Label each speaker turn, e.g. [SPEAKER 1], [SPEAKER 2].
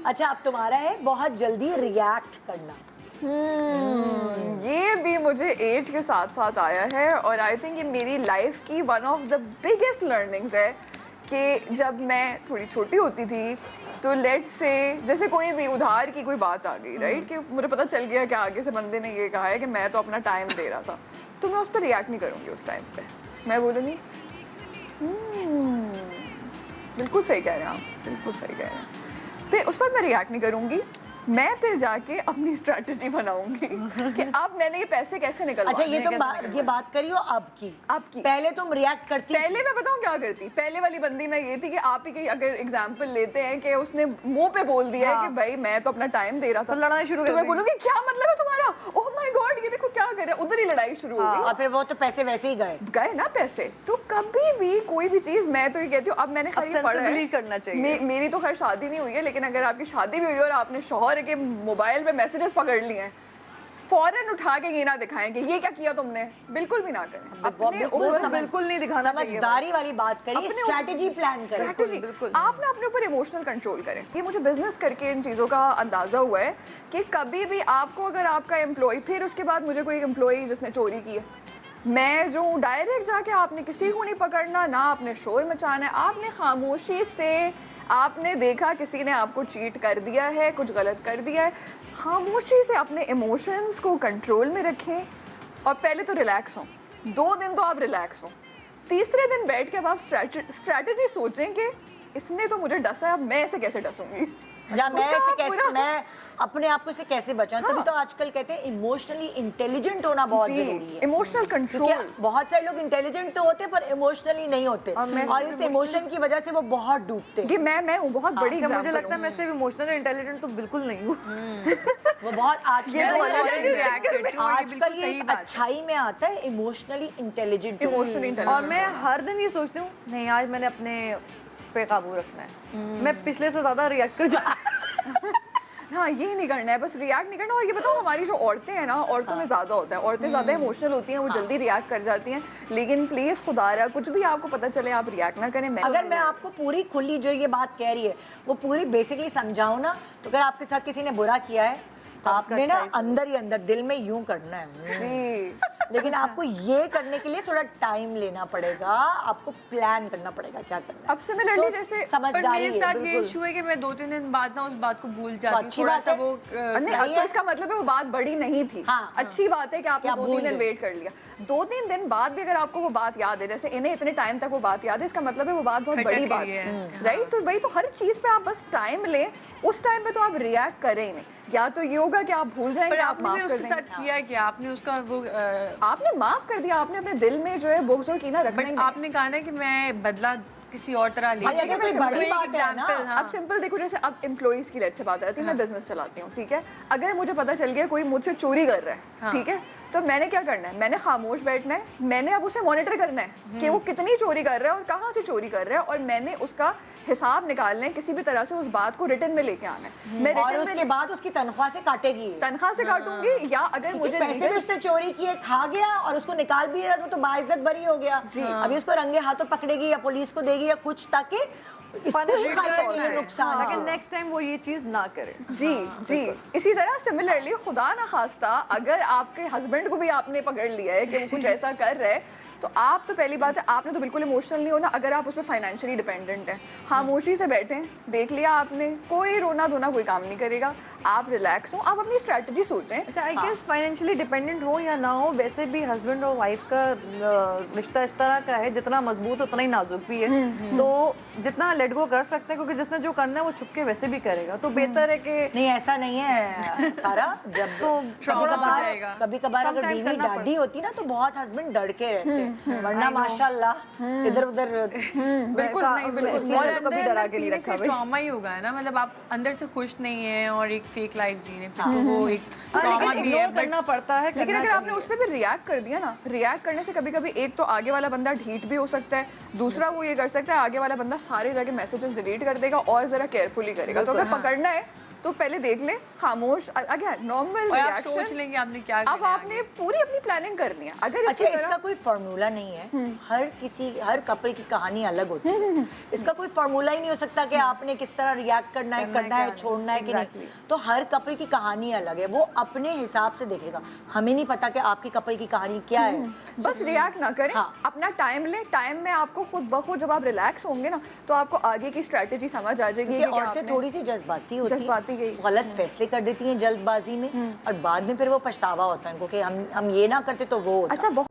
[SPEAKER 1] अच्छा, अब तुम्हारा है बहुत जल्दी रिएक्ट करना।
[SPEAKER 2] ये भी मुझे एज के साथ साथ आया है और आई थिंक ये मेरी लाइफ की one of the biggest learnings है कि जब मैं थोड़ी छोटी होती थी तो लेट से जैसे कोई भी उधार की कोई बात आ गई राइट, कि मुझे पता चल गया कि आगे से बंदे ने ये कहा है कि मैं तो अपना टाइम दे रहा था, तो मैं उस पर रिएक्ट नहीं करूँगी। उस टाइम पे मैं बोलूँगी बिल्कुल सही कह रहे हैं आप, बिल्कुल सही कह रहे हैं। फिर उस वक्त मैं रिएक्ट नहीं करूँगी, मैं फिर जाके अपनी स्ट्रैटेजी बनाऊंगी कि अब मैंने ये पैसे कैसे निकलवाने।
[SPEAKER 1] अच्छा, ये तुम ये बात करियो अब की। पहले तुम रिएक्ट करती?
[SPEAKER 2] पहले मैं बताऊं क्या करती। पहले वाली बंदी मैं ये थी कि आप ही की अगर एग्जांपल लेते हैं कि उसने मुंह पे बोल दिया है कि भाई मैं तो अपना टाइम दे रहा था,
[SPEAKER 3] तो लड़ाई शुरू
[SPEAKER 2] तो मैं बोलूंगी क्या मतलब है तुम्हारा, ओह माय गॉड ये देखो क्या कर रहे हैं, उधर ही लड़ाई शुरू हो गई।
[SPEAKER 1] और फिर वो तो पैसे वैसे ही गए
[SPEAKER 2] ना पैसे। तो कभी भी कोई भी चीज, मैं तो ये कहती हूँ, अब मैंने खैर पढ़ा है,
[SPEAKER 3] करना चाहिए।
[SPEAKER 2] मेरी तो खैर शादी नहीं हुई है, लेकिन अगर आपकी शादी भी हुई है और आपने शौहर के मोबाइल पे मैसेजेस पकड़ लिए हैं, फौरन उठा के ये ना दिखाएं कि ये क्या किया तुमने, बिल्कुल भी ना करें। अपने ऊपर
[SPEAKER 3] बिल्कुल नहीं दिखाना चाहिए।
[SPEAKER 1] समझदारी वाली बात करिए, स्ट्रैटेजी प्लान करें।
[SPEAKER 2] बिल्कुल आप ना अपने ऊपर इमोशनल कंट्रोल करें। ये मुझे बिजनेस करके इन चीज़ों का अंदाज़ा हुआ है कि कभी भी आपको, अगर आपका एम्प्लॉय, फिर उसके बाद मुझे कोई एम्प्लॉय जिसने चोरी की है, मैं जो डायरेक्ट जाके आपने किसी को नहीं पकड़ना, ना आपने शोर मचाना है, आपने खामोशी से, आपने देखा किसी ने आपको चीट कर दिया है, कुछ गलत कर दिया है, खामोशी से अपने इमोशंस को कंट्रोल में रखें और पहले तो रिलैक्स हों। 2 दिन तो आप रिलैक्स हों, तीसरे दिन बैठ के अब आप स्ट्रैटेजी सोचें कि इसने तो मुझे डसा है, अब मैं ऐसे कैसे डसूंगी,
[SPEAKER 1] या मैं अपने आप को इसे कैसे बचाऊं। तभी तो आजकल कहते हैं इमोशनली इंटेलिजेंट होना बहुत जरूरी है।
[SPEAKER 2] Emotional control.
[SPEAKER 1] बहुत सारे लोग इंटेलिजेंट तो होते पर इमोशनली नहीं होते, और इस इमोशन की वजह से वो बहुत डूबते हैं।
[SPEAKER 2] मैं हूँ बहुत बड़ी।
[SPEAKER 3] मुझे लगता है मैं सिर्फ इमोशनल इंटेलिजेंट तो बिल्कुल नहीं हूँ।
[SPEAKER 1] वो बहुत आजकल ये अच्छाई में आता है, इमोशनली इंटेलिजेंट।
[SPEAKER 3] और मैं हर दिन ये सोचती हूँ नहीं आज मैंने अपने पे काबू रखना है, मैं पिछले से ज्यादा रिएक्ट कर जाती।
[SPEAKER 2] हाँ, ये नहीं करना है, बस रिएक्ट नहीं करना। और ये बताओ, हमारी जो औरतें हैं ना, औरतों में ज़्यादा होता है, औरतें ज़्यादा इमोशनल होती हैं, वो जल्दी रिएक्ट कर जाती हैं। लेकिन प्लीज़ खुदारा, कुछ भी आपको पता चले आप रिएक्ट ना करें।
[SPEAKER 1] अगर मैं आपको पूरी खुली जो ये बात कह रही है वो पूरी बेसिकली समझाऊँ ना, तो अगर आपके साथ किसी ने बुरा किया है तो आपने ना अंदर ही अंदर दिल में यूं करना है जी। लेकिन आपको ये करने के लिए थोड़ा टाइम लेना पड़ेगा, आपको प्लान करना पड़ेगा क्या करना है।
[SPEAKER 2] अब सिमिलरली जैसे
[SPEAKER 4] पर मेरे साथ ये इशू है कि मैं 2-3 दिन बाद ना उस बात को भूल जाती हूँ, थोड़ा सा वो
[SPEAKER 2] नहीं, तो इसका मतलब है वो बात बड़ी नहीं थी। अच्छी बात है कि आपने 2-3 दिन वेट कर लिया। 2-3 दिन बाद भी अगर आपको वो बात याद है, जैसे इन्हें इतने टाइम तक वो बात याद है, इसका मतलब है वो बात बहुत बड़ी बात है, राइट। तो भाई, तो हर चीज पे आप बस टाइम लें, उस टाइम पे तो आप रिएक्ट करें ही नहीं। या तो ये होगा कि आप भूल जाएंगे, आप माफ कर देंगे।
[SPEAKER 4] उसके साथ किया है कि आपने उसका वो
[SPEAKER 2] आपने माफ कर दिया, आपने अपने दिल में जो है बुग्ज और कीना रखना ही नहीं।
[SPEAKER 4] आपने कहा ना कि मैं बदला किसी और तरह ले।
[SPEAKER 2] अब सिंपल देखो, जैसे अब एम्प्लॉइज की लेट से बात आती है, मैं बिजनेस चलाती हूँ, ठीक है। अगर मुझे पता चल गया कोई मुझसे चोरी कर रहा है, ठीक है, तो मैंने क्या करना है, मैंने खामोश बैठना है, मैंने अब उसे मॉनिटर करना है कि वो कितनी चोरी कर रहा है और कहाँ से चोरी कर रहा है, और मैंने उसका हिसाब निकालना है, किसी भी तरह से उस बात को रिटर्न में लेके आना है। मैं
[SPEAKER 1] और उसके बाद उसकी तनख्वाह से काटेगी,
[SPEAKER 2] तनख्वाह से काटूंगी, या अगर मुझे
[SPEAKER 1] पैसे भी उसने चोरी किए, खा गया और उसको निकाल भी दिया तो बाइज्जत बरी हो गया। अभी उसको रंगे हाथों पकड़ेगी या पुलिस को देगी या कुछ, ताकि नुकसान,
[SPEAKER 3] लेकिन नेक्स्ट टाइम वो ये चीज ना करे।
[SPEAKER 2] जी। इसी तरह सिमिलरली, खुदा ना खास्ता अगर आपके हस्बैंड को भी आपने पकड़ लिया है कि वो कुछ ऐसा कर रहे हैं, तो आप तो पहली बात है, आपने तो बिल्कुल इमोशनल नहीं होना। अगर आप उस पर फाइनेंशियली डिपेंडेंट हैं, खामोशी से बैठें, देख लिया आपने, कोई रोना धोना कोई काम नहीं करेगा, आप रिलैक्स हो, आप अपनी स्ट्रैटेजी सोचें।
[SPEAKER 3] अच्छा, आई गेस फाइनेंशियली डिपेंडेंट हो या ना हो, वैसे भी हस्बैंड और वाइफ का रिश्ता इस तरह का है, जितना मजबूत उतना ही नाजुक भी है। तो जितना लेट गो कर सकते हैं, क्योंकि जिसने जो करना है वो छुप के वैसे भी करेगा, तो बेहतर है कि
[SPEAKER 1] नहीं, ऐसा नहीं है सारा। जब तो कभी कभार अगर बीवी डाडी होती ना, तो बहुत हस्बैंड डर के रहते हैं, वरना माशाल्लाह इधर उधर
[SPEAKER 4] बिल्कुल नहीं, और कभी डरा के नहीं रखा। ट्रॉमा ही होगा ना, मतलब आप अंदर से खुश नहीं है और एक फेक लाइफ जीने पे, तो वो एक ट्रॉमा भी है,
[SPEAKER 3] करना पड़ता है।
[SPEAKER 2] लेकिन अगर आपने उस पर भी रिएक्ट कर दिया ना, रिएक्ट करने से कभी कभी एक तो आगे वाला बंदा ढीठ भी हो सकता है, दूसरा वो ये कर सकता है, आगे वाला बंदा सारे जगह मैसेजेस डिलीट कर देगा और जरा केयरफुली करेगा। तो अगर पकड़ना है तो पहले देख ले, खामोश, अगेन नॉर्मल
[SPEAKER 4] और आप
[SPEAKER 2] रिएक्शन।
[SPEAKER 4] सोच लेंगे आपने क्या
[SPEAKER 2] अब
[SPEAKER 4] करना है
[SPEAKER 2] आपने पूरी अपनी प्लानिंग करनी है। अगर
[SPEAKER 1] अच्छा, इसका कोई फार्मूला नहीं है, हर कपल की कहानी अलग होती है। इसका कोई फार्मूला ही नहीं हो सकता कि आपने किस तरह रिएक्ट करना है, छोड़ना है कि नहीं। तो हर कपल की कहानी अलग है, वो अपने हिसाब से देखेगा। हमें नहीं पता कि आपकी कपल की कहानी क्या है।
[SPEAKER 2] बस रिएक्ट ना करें,
[SPEAKER 1] हाँ।
[SPEAKER 2] अपना टाइम ले। टाइम में आपको खुद ब खुद जब आप रिलैक्स होंगे ना, तो आपको आगे की स्ट्रेटेजी समझ आ जाएगी
[SPEAKER 1] क्योंकि
[SPEAKER 2] कि
[SPEAKER 1] औरतें
[SPEAKER 2] आपने-
[SPEAKER 1] थोड़ी सी जज्बाती होती
[SPEAKER 2] जज्बाती
[SPEAKER 1] हैं,
[SPEAKER 2] गई।
[SPEAKER 1] गलत फैसले कर देती हैं जल्दबाजी में, और बाद में फिर वो पछतावा होता है उनको कि हम ये ना करते तो वो होता।
[SPEAKER 2] अच्छा, बहुत